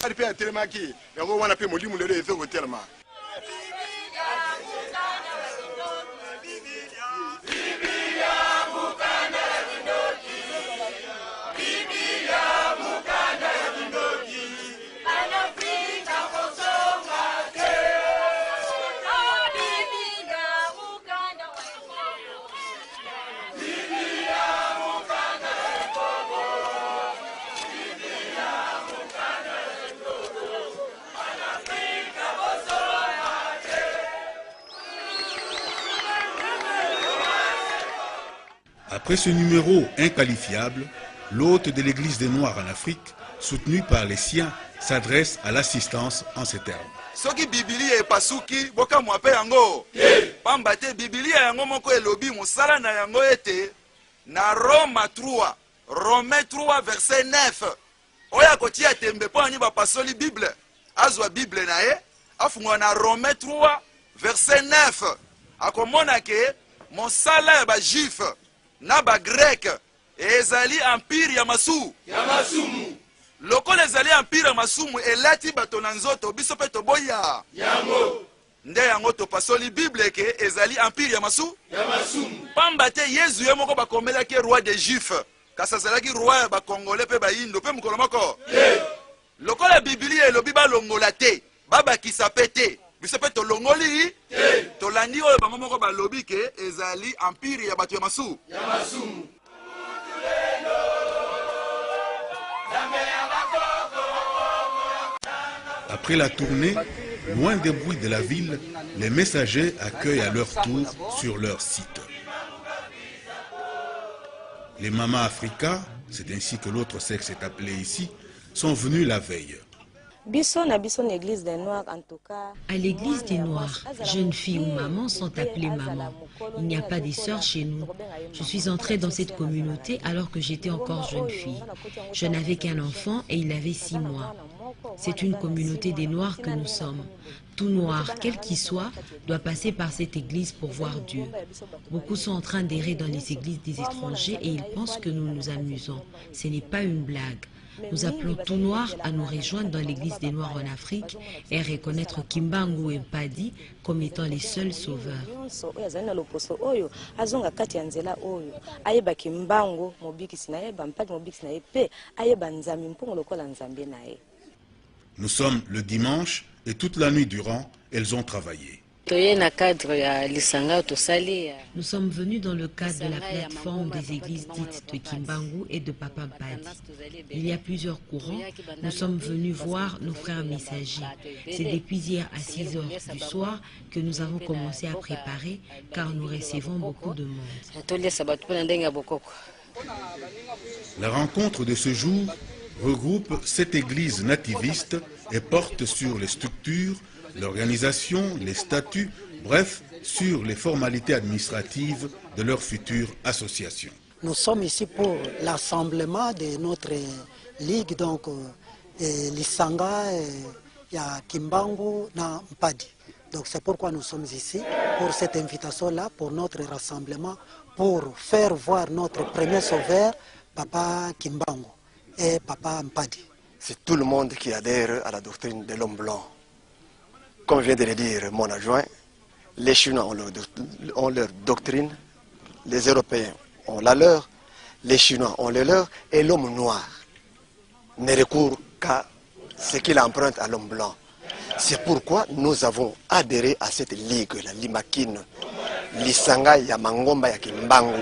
pe atelemaki yango wana pe molimu lelo ezo kotelema. Après ce numéro inqualifiable, l'hôte de l'Église des Noirs en Afrique, soutenu par les siens, s'adresse à l'assistance en ces termes. Soki Biblia epasuki boka mwape yango. Pamba te Biblia yango moko elobi musala na yango ete na Roma 3, Romains 3 verset 9. Oya kotia tembe po ani ba pasoli Bible. Azwa Bible na ye, afungwa na Romains 3 verset 9. Akomona ke mosala ya ba juif na ba grec ezali empire ya masumu. Lokola ezali empire ya masumu elati bato na nzoto biso pe toboya yango. Nde yango to pasoli Bible ke ezali empire ya masumu. Pamba te Yesu ye moko bakomela ke roi des juifs. Kasa zalaki roi ba congolais pe ba indo pe mukolo moko. Lokola Biblia elobi ba longola te, baba kisapete. Biso pe to longoli to landi oyo bango moko ba lobi ke ezali empire ya bato ya masumu. Après la tournée, loin des bruits de la ville, les messagers accueillent à leur tour sur leur site. Les Mamas Africa, c'est ainsi que l'autre sexe est appelé ici, sont venus la veille. À l'église des Noirs, jeunes filles ou mamans sont appelées mamans. Il n'y a pas des sœurs chez nous. Je suis entrée dans cette communauté alors que j'étais encore jeune fille. Je n'avais qu'un enfant et il avait 6 mois. C'est une communauté des Noirs que nous sommes. Tout noir, quel qu'il soit, doit passer par cette église pour voir Dieu. Beaucoup sont en train d'errer dans les églises des étrangers et ils pensent que nous nous amusons. Ce n'est pas une blague. Nous appelons tout noir à nous rejoindre dans l'église des Noirs en Afrique et à reconnaître Kimbangu et Mpadi comme étant les seuls sauveurs. Nous sommes le dimanche et toute la nuit durant, elles ont travaillé. Nous sommes venus dans le cadre de la plateforme des églises dites de Kimbangu et de Papa Mpadi. Il y a plusieurs courants. Nous sommes venus voir nos frères messagers. C'est depuis hier à 6 heures du soir que nous avons commencé à préparer car nous recevons beaucoup de monde. La rencontre de ce jour regroupe 7 églises nativistes et porte sur les structures, l'organisation, les statuts, bref, sur les formalités administratives de leur future association. Nous sommes ici pour l'assemblement de notre ligue, donc l'Isanga, il y a Kimbangu, na Mpadi. Donc c'est pourquoi nous sommes ici, pour cette invitation-là, pour notre rassemblement, pour faire voir notre premier sauveur, Papa Kimbangu et Papa Mpadi. C'est tout le monde qui adhère à la doctrine de l'homme blanc. Comme vient de le dire mon adjoint, les Chinois ont leur doctrine, les Européens ont la leur, les Chinois ont la leur, et l'homme noir ne recourt qu'à ce qu'il emprunte à l'homme blanc. C'est pourquoi nous avons adhéré à cette ligue, la Limakine, l'Isanga, Yamangomba, Yakimbangu,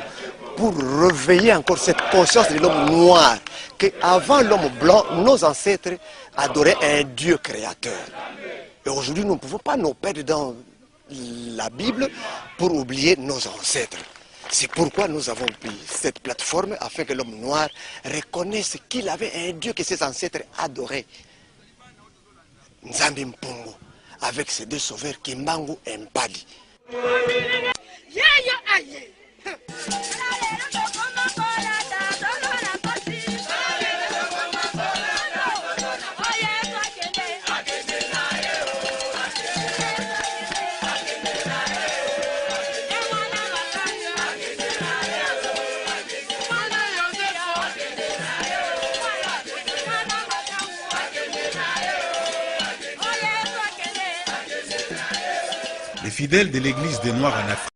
pour réveiller encore cette conscience de l'homme noir, qu'avant l'homme blanc, nos ancêtres adoraient un Dieu créateur. Et aujourd'hui, nous ne pouvons pas nous perdre dans la Bible pour oublier nos ancêtres. C'est pourquoi nous avons pris cette plateforme afin que l'homme noir reconnaisse qu'il avait un Dieu que ses ancêtres adoraient. Nzambi Mpungu, avec ses 2 sauveurs, Kimbangu et Mpadi. Les fidèles de l'Église des Noirs en Afrique